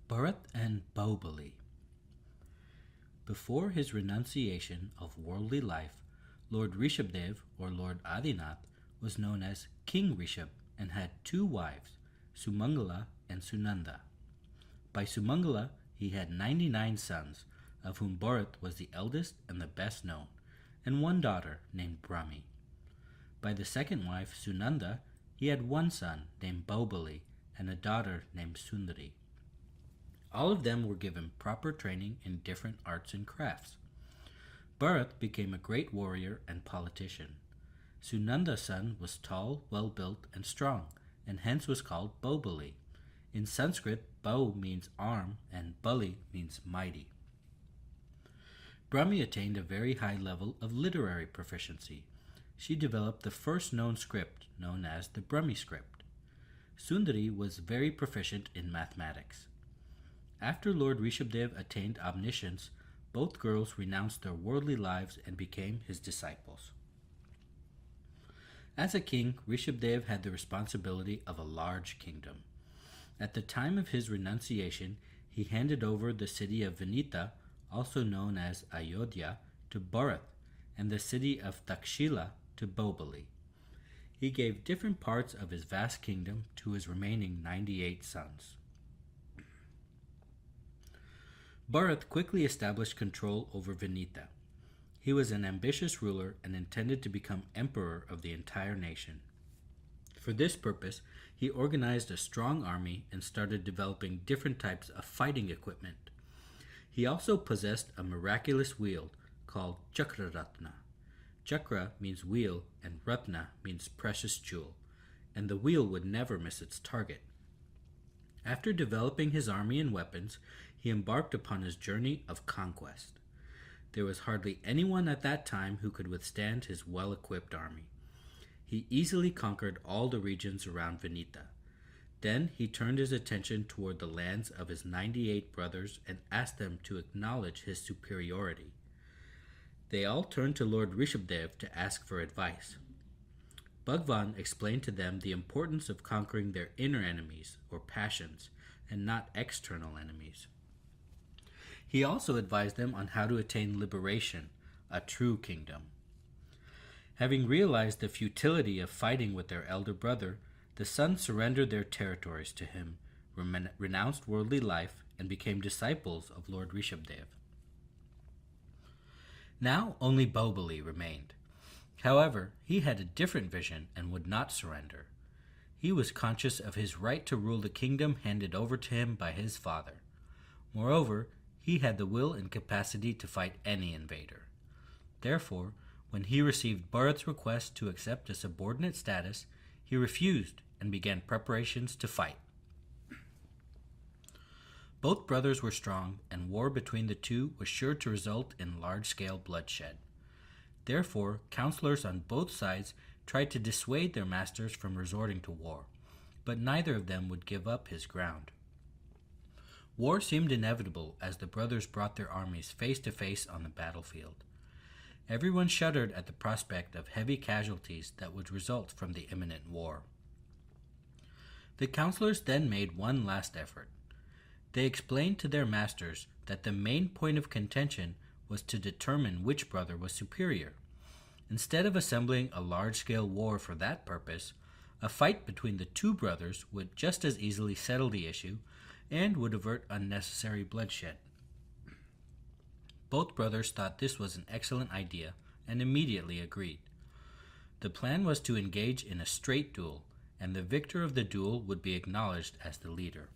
Bharat and Bahubali. Before his renunciation of worldly life, Lord Rishabdev, or Lord Adinath, was known as King Rishab and had two wives, Sumangala and Sunanda. By Sumangala, he had 99 sons, of whom Bharat was the eldest and the best known, and one daughter named Brahmi. By the second wife, Sunanda, he had one son named Bahubali and a daughter named Sundari. All of them were given proper training in different arts and crafts. Bharat became a great warrior and politician. Sunanda's son was tall, well-built, and strong, and hence was called Bahubali. In Sanskrit, Bahu means arm and Bali means mighty. Brahmi attained a very high level of literary proficiency. She developed the first known script, known as the Brahmi script. Sundari was very proficient in mathematics. After Lord Rishabdev attained omniscience, both girls renounced their worldly lives and became his disciples. As a king, Rishabdev had the responsibility of a large kingdom. At the time of his renunciation, he handed over the city of Vinita, also known as Ayodhya, to Bharat, and the city of Takshila to Bahubali. He gave different parts of his vast kingdom to his remaining 98 sons. Bharat quickly established control over Vinita. He was an ambitious ruler and intended to become emperor of the entire nation. For this purpose, he organized a strong army and started developing different types of fighting equipment. He also possessed a miraculous wheel called Chakraratna. Chakra means wheel and Ratna means precious jewel, and the wheel would never miss its target. After developing his army and weapons, he embarked upon his journey of conquest. There was hardly anyone at that time who could withstand his well-equipped army. He easily conquered all the regions around Vinita. Then he turned his attention toward the lands of his 98 brothers and asked them to acknowledge his superiority. They all turned to Lord Rishabdev to ask for advice. Bhagwan explained to them the importance of conquering their inner enemies, or passions, and not external enemies. He also advised them on how to attain liberation, a true kingdom. Having realized the futility of fighting with their elder brother, the sons surrendered their territories to him, renounced worldly life, and became disciples of Lord Rishabdev. Now only Bahubali remained. However, he had a different vision and would not surrender. He was conscious of his right to rule the kingdom handed over to him by his father. Moreover, he had the will and capacity to fight any invader. Therefore, when he received Bharat's request to accept a subordinate status, he refused and began preparations to fight. Both brothers were strong, and war between the two was sure to result in large-scale bloodshed. Therefore, counselors on both sides tried to dissuade their masters from resorting to war, but neither of them would give up his ground. War seemed inevitable as the brothers brought their armies face to face on the battlefield. Everyone shuddered at the prospect of heavy casualties that would result from the imminent war. The counselors then made one last effort. They explained to their masters that the main point of contention was to determine which brother was superior. Instead of assembling a large-scale war for that purpose, a fight between the two brothers would just as easily settle the issue and would avert unnecessary bloodshed. Both brothers thought this was an excellent idea and immediately agreed. The plan was to engage in a straight duel, and the victor of the duel would be acknowledged as the leader.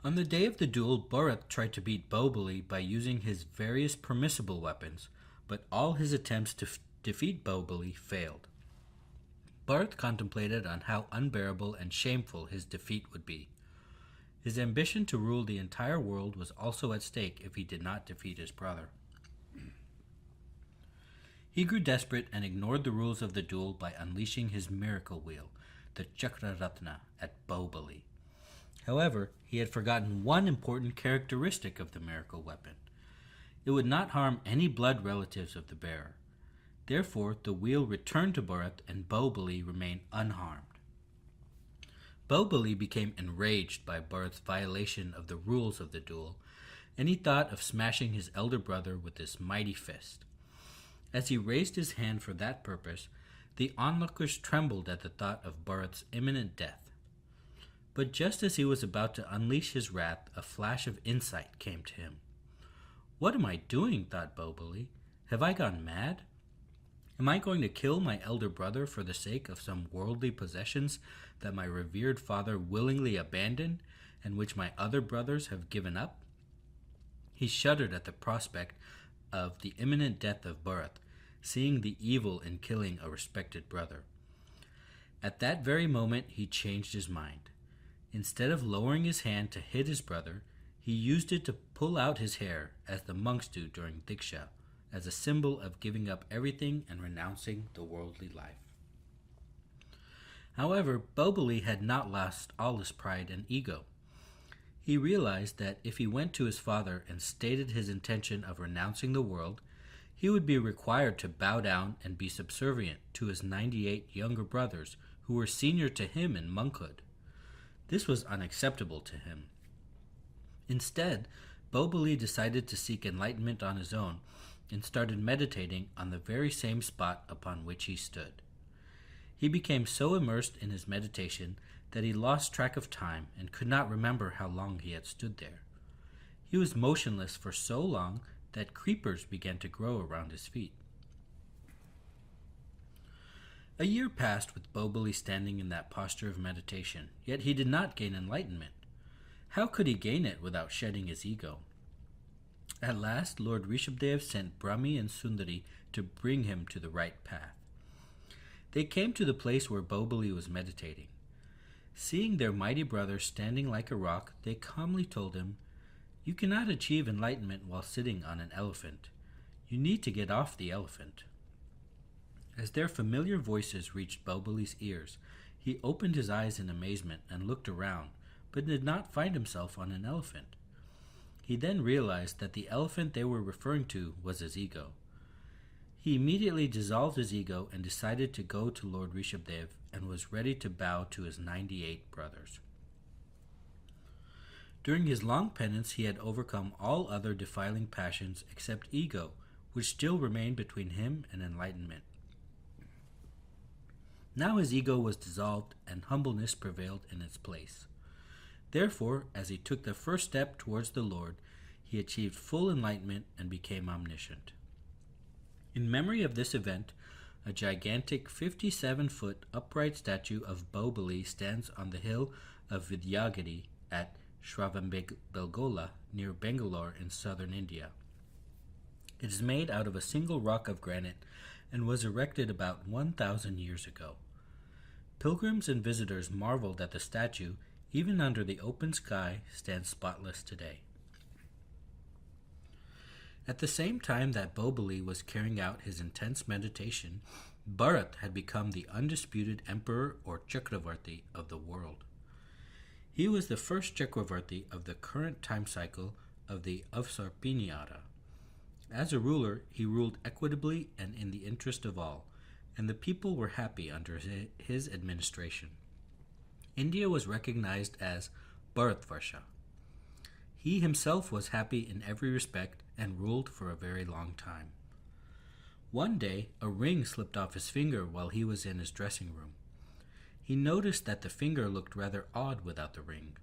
On the day of the duel, Bharat tried to beat Bahubali by using his various permissible weapons, but all his attempts to defeat Bahubali failed. Bharat contemplated on how unbearable and shameful his defeat would be. His ambition to rule the entire world was also at stake if he did not defeat his brother. He grew desperate and ignored the rules of the duel by unleashing his miracle wheel, the Chakraratna, at Bahubali. However, he had forgotten one important characteristic of the miracle weapon. It would not harm any blood relatives of the bearer. Therefore, the wheel returned to Bharat and Bahubali remained unharmed. Bahubali became enraged by Bharat's violation of the rules of the duel, and he thought of smashing his elder brother with his mighty fist. As he raised his hand for that purpose, the onlookers trembled at the thought of Bharat's imminent death. But just as he was about to unleash his wrath, a flash of insight came to him. "What am I doing?" thought Bahubali. "Have I gone mad? Am I going to kill my elder brother for the sake of some worldly possessions that my revered father willingly abandoned and which my other brothers have given up?" He shuddered at the prospect of the imminent death of Bharat, seeing the evil in killing a respected brother. At that very moment he changed his mind. Instead of lowering his hand to hit his brother, he used it to pull out his hair, as the monks do during Diksha, as a symbol of giving up everything and renouncing the worldly life. However, Bahubali had not lost all his pride and ego. He realized that if he went to his father and stated his intention of renouncing the world, he would be required to bow down and be subservient to his 98 younger brothers who were senior to him in monkhood. This was unacceptable to him. Instead, Bahubali decided to seek enlightenment on his own and started meditating on the very same spot upon which he stood. He became so immersed in his meditation that he lost track of time and could not remember how long he had stood there. He was motionless for so long that creepers began to grow around his feet. A year passed with Bahubali standing in that posture of meditation, yet he did not gain enlightenment. How could he gain it without shedding his ego? At last, Lord Rishabdev sent Brahmi and Sundari to bring him to the right path. They came to the place where Bahubali was meditating. Seeing their mighty brother standing like a rock, they calmly told him, "You cannot achieve enlightenment while sitting on an elephant. You need to get off the elephant." As their familiar voices reached Bahubali's ears, he opened his eyes in amazement and looked around, but did not find himself on an elephant. He then realized that the elephant they were referring to was his ego. He immediately dissolved his ego and decided to go to Lord Rishabdev and was ready to bow to his 98 brothers. During his long penance, he had overcome all other defiling passions except ego, which still remained between him and enlightenment. Now his ego was dissolved and humbleness prevailed in its place. Therefore, as he took the first step towards the Lord, he achieved full enlightenment and became omniscient. In memory of this event, a gigantic 57-foot upright statue of Bahubali stands on the hill of Vidyagiri at Shravambelgola near Bangalore in southern India. It is made out of a single rock of granite and was erected about 1,000 years ago. Pilgrims and visitors marveled that the statue, even under the open sky, stands spotless today. At the same time that Bahubali was carrying out his intense meditation, Bharat had become the undisputed emperor or Chakravarti of the world. He was the first Chakravarti of the current time cycle of the Avsarpiniyara. As a ruler, he ruled equitably and in the interest of all, and the people were happy under his administration. India was recognized as Bharatvarsha. He himself was happy in every respect and ruled for a very long time. One day, a ring slipped off his finger while he was in his dressing room. He noticed that the finger looked rather odd without the ring.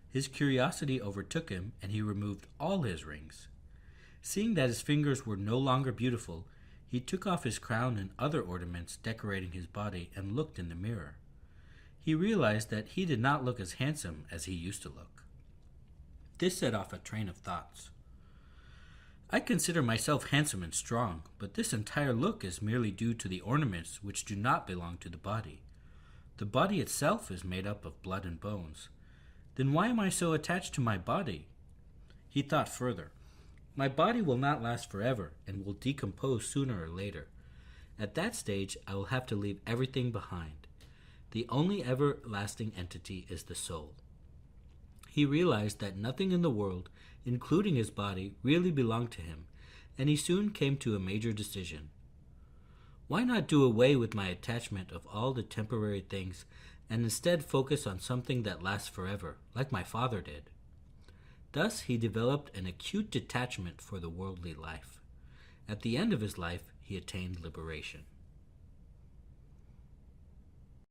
His curiosity overtook him, and he removed all his rings. Seeing that his fingers were no longer beautiful, he took off his crown and other ornaments decorating his body and looked in the mirror. He realized that he did not look as handsome as he used to look. This set off a train of thoughts. I consider myself handsome and strong, but this entire look is merely due to the ornaments which do not belong to the body. The body itself is made up of blood and bones. Then why am I so attached to my body? He thought further. My body will not last forever and will decompose sooner or later. At that stage, I will have to leave everything behind. The only everlasting entity is the soul. He realized that nothing in the world, including his body, really belonged to him, and he soon came to a major decision. Why not do away with my attachment of all the temporary things and instead focus on something that lasts forever, like my father did. Thus, he developed an acute detachment for the worldly life. At the end of his life, he attained liberation.